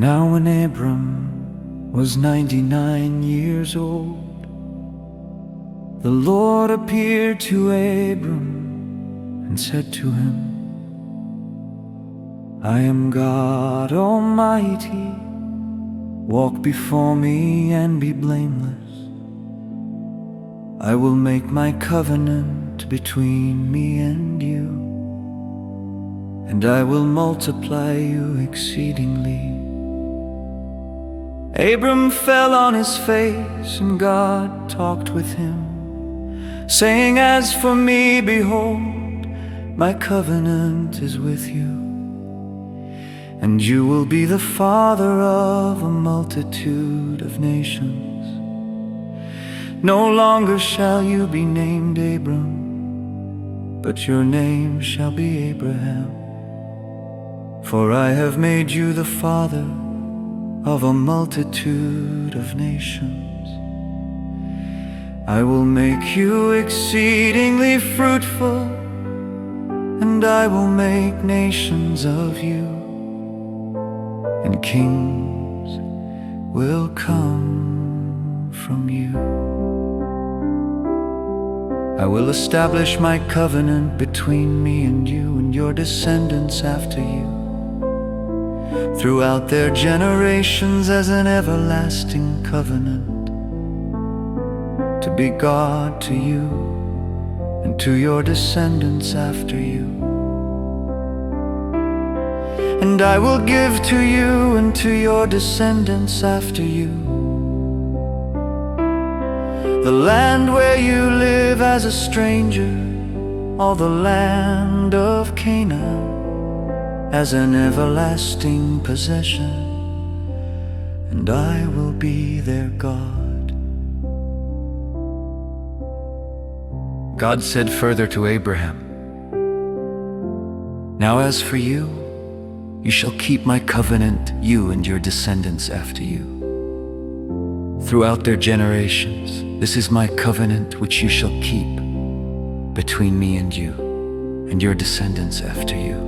Now when Abram was 99 years old, the Lord appeared to Abram and said to him, I am God Almighty. Walk before me and be blameless. I will make my covenant between me and you, and I will multiply you exceedingly. Abram fell on his face, and God talked with him, saying, As for me, behold, my covenant is with you, and you will be the father of a multitude of nations. No longer shall you be named Abram, but your name shall be Abraham, for I have made you the father of a multitude of nations. I will make you exceedingly fruitful, and I will make nations of you, and kings will come from you. I will establish my covenant between me and you and your descendants after you, throughout their generations, as an everlasting covenant, to be God to you and to your descendants after you. And I will give to you and to your descendants after you the land where you live as a stranger, all the land of Canaan, as an everlasting possession, and I will be their God. God said further to Abraham, Now as for you, you shall keep my covenant, you and your descendants after you, throughout their generations. This is my covenant which you shall keep between me and you and your descendants after you.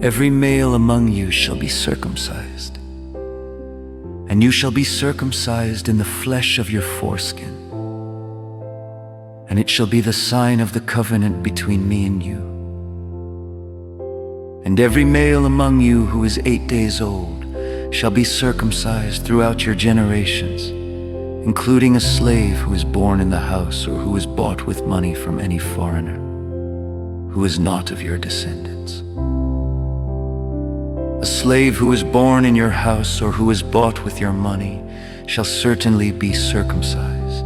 Every male among you shall be circumcised, and you shall be circumcised in the flesh of your foreskin, and it shall be the sign of the covenant between me and you. And every male among you who is 8 days old shall be circumcised throughout your generations, including a slave who is born in the house or who is bought with money from any foreigner who is not of your descendants. A slave who is born in your house or who is bought with your money shall certainly be circumcised.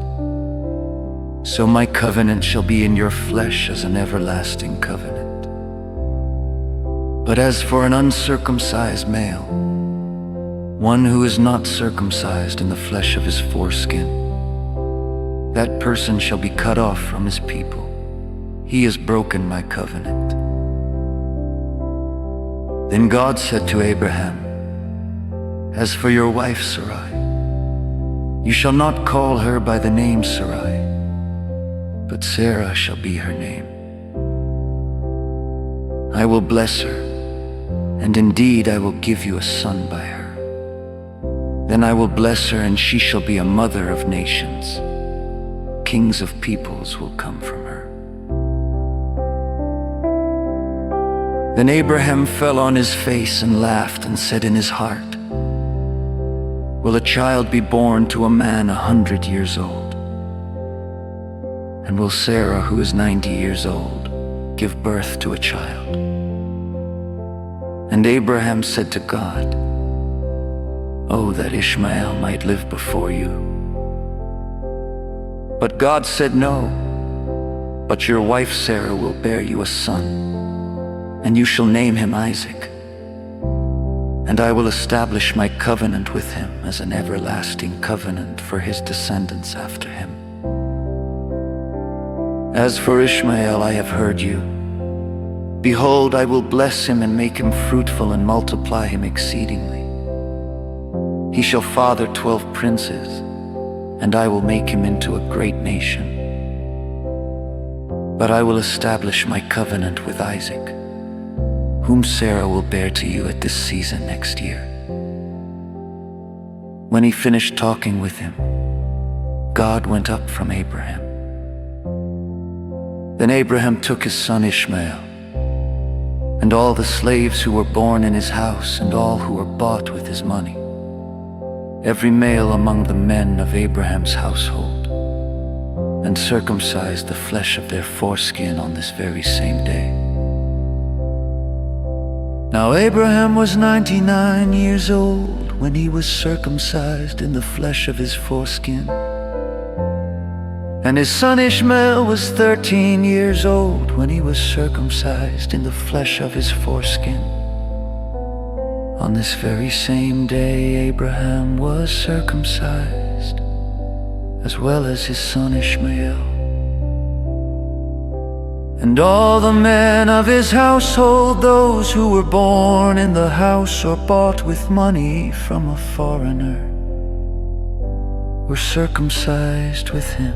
So my covenant shall be in your flesh as an everlasting covenant. But as for an uncircumcised male, one who is not circumcised in the flesh of his foreskin, that person shall be cut off from his people. He has broken my covenant. Then God said to Abraham, As for your wife Sarai, you shall not call her by the name Sarai, but Sarah shall be her name. I will bless her, and indeed I will give you a son by her. Then I will bless her, and she shall be a mother of nations. Kings of peoples will come from her. Then Abraham fell on his face and laughed and said in his heart, Will a child be born to a man 100 years old? And will Sarah, who is 90 years old, give birth to a child? And Abraham said to God, Oh, that Ishmael might live before you. But God said, No, but your wife Sarah will bear you a son, and you shall name him Isaac. And I will establish my covenant with him as an everlasting covenant for his descendants after him. As for Ishmael, I have heard you. Behold, I will bless him and make him fruitful and multiply him exceedingly. He shall father 12 princes, and I will make him into a great nation. But I will establish my covenant with Isaac, whom Sarah will bear to you at this season next year." When he finished talking with him, God went up from Abraham. Then Abraham took his son Ishmael, and all the slaves who were born in his house, and all who were bought with his money, every male among the men of Abraham's household, and circumcised the flesh of their foreskin on this very same day. Now Abraham was 99 years old when he was circumcised in the flesh of his foreskin, and his son Ishmael was 13 years old when he was circumcised in the flesh of his foreskin. On this very same day Abraham was circumcised, as well as his son Ishmael. And all the men of his household, those who were born in the house or bought with money from a foreigner, were circumcised with him.